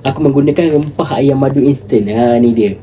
Aku menggunakan rempah ayam madu instan. Ni dia.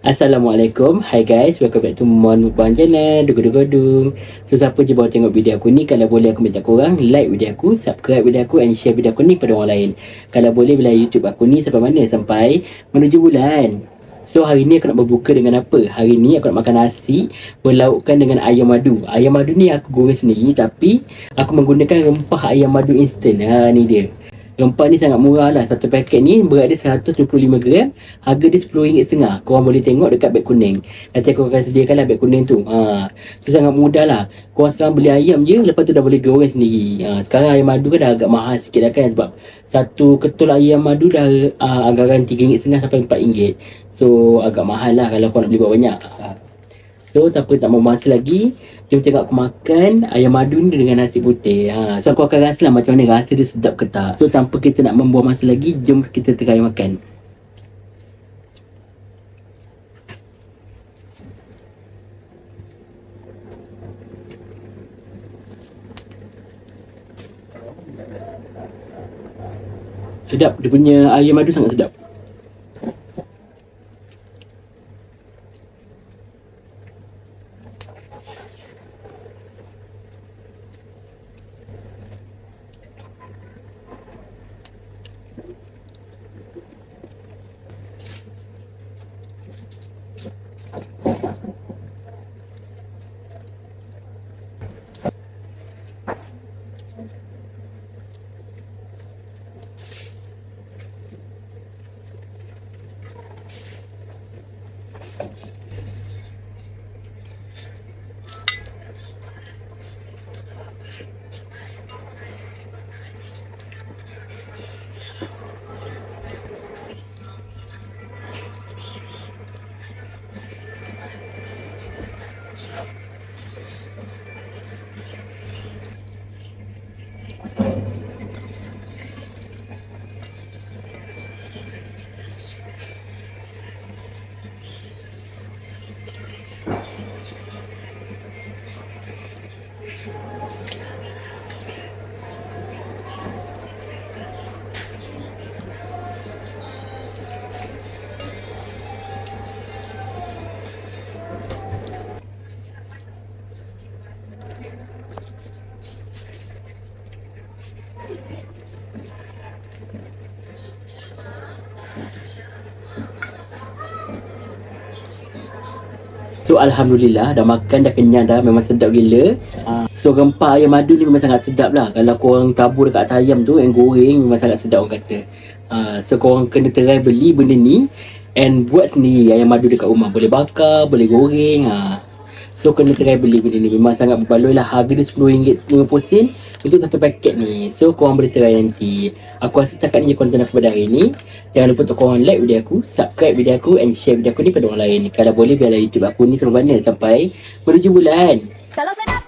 Assalamualaikum. Hi guys, welcome back to Mon Mukbang channel. Dugu-dugu-dung. So siapa je baru tengok video aku ni, kalau boleh aku minta korang like video aku, subscribe video aku and share video aku ni pada orang lain. Kalau boleh bila YouTube aku ni sampai mana? Sampai menuju bulan. So hari ni aku nak berbuka dengan apa? Hari ni aku nak makan nasi berlaukkan dengan ayam madu. Ayam madu ni aku goreng sendiri, tapi aku menggunakan rempah ayam madu instan. Ni dia. Rempah ni sangat murah lah. Satu paket ni berat dia 125 gram. Harga dia RM10.50. Korang boleh tengok dekat beg kuning. Nanti aku akan sediakan lah beg kuning tu. So sangat mudah lah. Korang sekarang beli ayam je, lepas tu dah boleh goreng sendiri. Sekarang ayam madu kan dah agak mahal sikit dah kan. Sebab satu ketul ayam madu dah anggaran RM3.50 sampai RM4. So agak mahal lah kalau korang nak beli buat banyak. So tak mau masa lagi, jom tengok aku makan ayam madu ni dengan nasi putih. So aku akan rasa lah macam mana rasa dia sedap ke tak. So tanpa kita nak membuang masa lagi, jom kita try makan. Sedap, dia punya ayam madu sangat sedap. So Alhamdulillah dah makan, dah kenyang dah, memang sedap gila. So rempah ayam madu ni memang sangat sedap lah. Kalau korang tabur dekat atas ayam tu and goreng, memang sangat sedap orang kata. So korang kena try beli benda ni and buat sendiri ayam madu dekat rumah. Boleh bakar, boleh goreng. So kena try beli benda ni, memang sangat berbaloi lah. Harga dia RM10.50 untuk satu paket ni. So korang boleh try nanti. Aku rasa setakat ni je konten aku pada hari ni. Jangan lupa untuk korang like video aku, subscribe video aku and share video aku ni pada orang lain. Kalau boleh biarlah YouTube aku ni sampai mana? Sampai menuju bulan. Kalau sedap